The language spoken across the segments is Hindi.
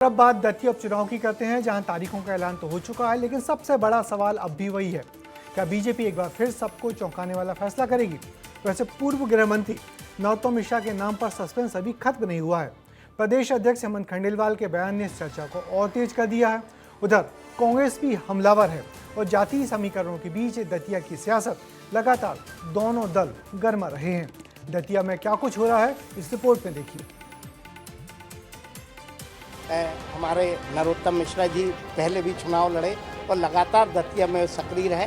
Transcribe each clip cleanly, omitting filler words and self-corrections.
अब बात दतिया उपचुनाव की करते हैं, जहां तारीखों का ऐलान तो हो चुका है, लेकिन सबसे बड़ा सवाल अब भी वही है, क्या बीजेपी एक बार फिर सबको चौंकाने वाला फैसला करेगी। वैसे पूर्व गृह मंत्री नरोत्तम मिश्रा के नाम पर सस्पेंस अभी खत्म नहीं हुआ है। प्रदेश अध्यक्ष हेमंत खंडेलवाल के बयान ने इस चर्चा को और तेज कर दिया है। उधर कांग्रेस भी हमलावर है और जातीय समीकरणों के बीच दतिया की सियासत लगातार दोनों दल गरमा रहे हैं। दतिया में क्या कुछ हो रहा है, इस रिपोर्ट में देखिए। हमारे नरोत्तम मिश्रा जी पहले भी चुनाव लड़े और लगातार दतिया में सक्रिय रहे,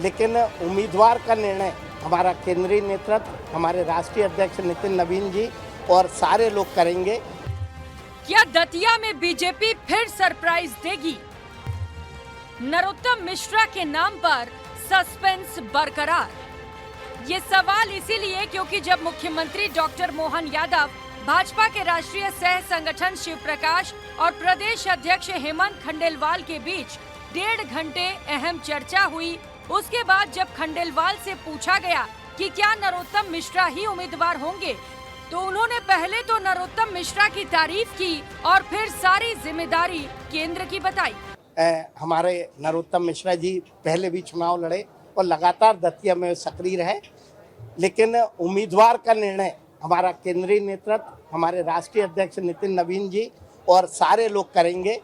लेकिन उम्मीदवार का निर्णय हमारा केंद्रीय नेतृत्व, हमारे राष्ट्रीय अध्यक्ष नितिन नवीन जी और सारे लोग करेंगे। क्या दतिया में बीजेपी फिर सरप्राइज देगी? नरोत्तम मिश्रा के नाम पर सस्पेंस बरकरार। ये सवाल इसीलिए क्योंकि जब मुख्यमंत्री डॉक्टर मोहन यादव, भाजपा के राष्ट्रीय सह संगठन शिव प्रकाश और प्रदेश अध्यक्ष हेमंत खंडेलवाल के बीच 1.5 घंटे अहम चर्चा हुई, उसके बाद जब खंडेलवाल से पूछा गया कि क्या नरोत्तम मिश्रा ही उम्मीदवार होंगे, तो उन्होंने पहले तो नरोत्तम मिश्रा की तारीफ की और फिर सारी जिम्मेदारी केंद्र की बताई। हमारे नरोत्तम मिश्रा जी पहले भी चुनाव लड़े और लगातार दतिया में सक्रिय रहे, लेकिन उम्मीदवार का निर्णय हमारा केंद्रीय नेतृत्व, हमारे राष्ट्रीय अध्यक्ष नितिन नवीन जी और सारे लोग करेंगे।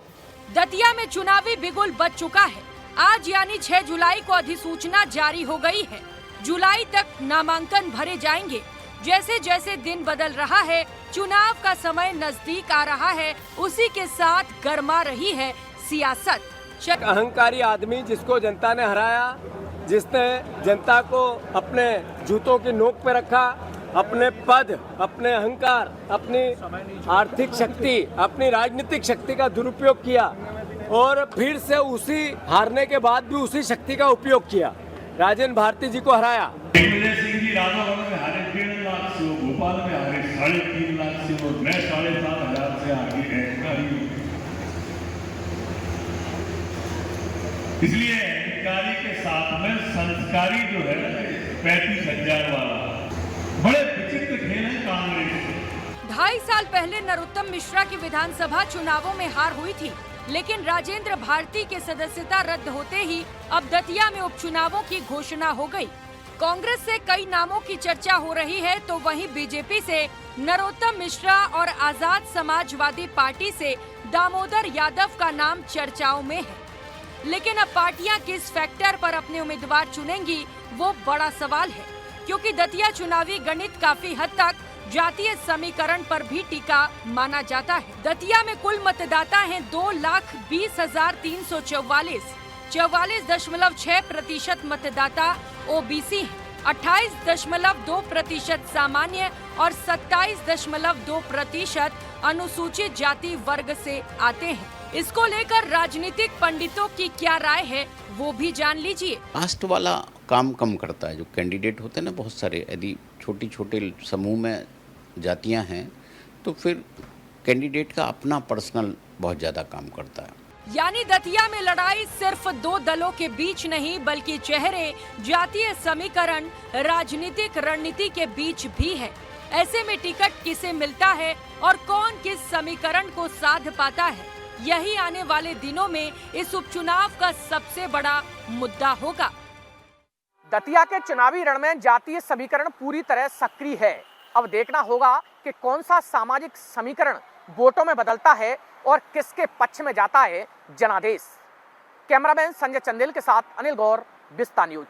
दतिया में चुनावी बिगुल बज चुका है। आज यानी 6 जुलाई को अधिसूचना जारी हो गई है। जुलाई तक नामांकन भरे जाएंगे। जैसे जैसे दिन बदल रहा है, चुनाव का समय नजदीक आ रहा है, उसी के साथ गरमा रही है सियासत। अहंकारी आदमी जिसको जनता ने हराया, जिसने जनता को अपने जूतों की नोक पे रखा, अपने पद, अपने अहंकार, अपनी आर्थिक शक्ति, अपनी राजनीतिक शक्ति का दुरुपयोग किया और फिर से उसी हारने के बाद भी उसी शक्ति का उपयोग किया, राजेंद्र भारती जी को हराया। दिग्विजय सिंह जी राधावन में हारे 1.5 लाख से, वो भोपाल में हारे 3.5 लाख से, और मैं 7,500 से आगे अहंकारी। इसलिए अहंकारी के साथ में संस्कारी जो है 35,000 वाला बड़े विचित्र खेल है कांग्रेस। 2.5 साल पहले नरोत्तम मिश्रा की विधानसभा चुनावों में हार हुई थी, लेकिन राजेंद्र भारती के सदस्यता रद्द होते ही अब दतिया में उपचुनावों की घोषणा हो गई। कांग्रेस से कई नामों की चर्चा हो रही है, तो वहीं बीजेपी से नरोत्तम मिश्रा और आजाद समाजवादी पार्टी से दामोदर यादव का नाम चर्चाओं में है। लेकिन अब पार्टियां किस फैक्टर पर अपने उम्मीदवार चुनेंगी, वो बड़ा सवाल है, क्योंकि दतिया चुनावी गणित काफी हद तक जातीय समीकरण पर भी टिका माना जाता है। दतिया में कुल मतदाता हैं 2,20,344। 44.6% मतदाता ओबीसी हैं, 28.2% सामान्य और 27.2% अनुसूचित जाति वर्ग से आते हैं। इसको लेकर राजनीतिक पंडितों की क्या राय है, वो भी जान लीजिए। कास्ट वाला काम कम करता है। जो कैंडिडेट होते हैं ना, बहुत सारे, यदि छोटी छोटे समूह में जातियां हैं तो फिर कैंडिडेट का अपना पर्सनल बहुत ज़्यादा काम करता है। यानी दतिया में लड़ाई सिर्फ 2 दलों के बीच नहीं, बल्कि चेहरे, जातीय समीकरण, राजनीतिक रणनीति के बीच भी है। ऐसे में टिकट किसे मिलता है और कौन किस समीकरण को साध पाता है, यही आने वाले दिनों में इस उपचुनाव का सबसे बड़ा मुद्दा होगा। दतिया के चुनावी रण में जातीय समीकरण पूरी तरह सक्रिय है। अब देखना होगा कि कौन सा सामाजिक समीकरण वोटों में बदलता है और किसके पक्ष में जाता है जनादेश। कैमरामैन संजय चंदेल के साथ अनिल गौर, विस्ता न्यूज।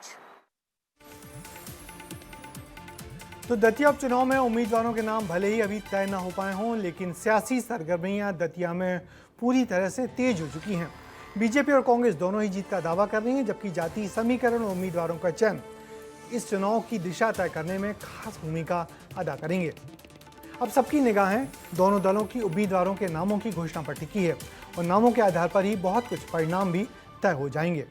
तो दतिया उपचुनाव में उम्मीदवारों के नाम भले ही अभी तय न हो पाए हों, लेकिन सियासी सरगर्मियां दतिया में पूरी तरह से तेज हो चुकी हैं। बीजेपी और कांग्रेस दोनों ही जीत का दावा कर रही हैं, जबकि जातीय समीकरण और उम्मीदवारों का चयन इस चुनाव की दिशा तय करने में खास भूमिका अदा करेंगे। अब सबकी निगाहें दोनों दलों की उम्मीदवारों के नामों की घोषणा पर टिकी है और नामों के आधार पर ही बहुत कुछ परिणाम भी तय हो जाएंगे।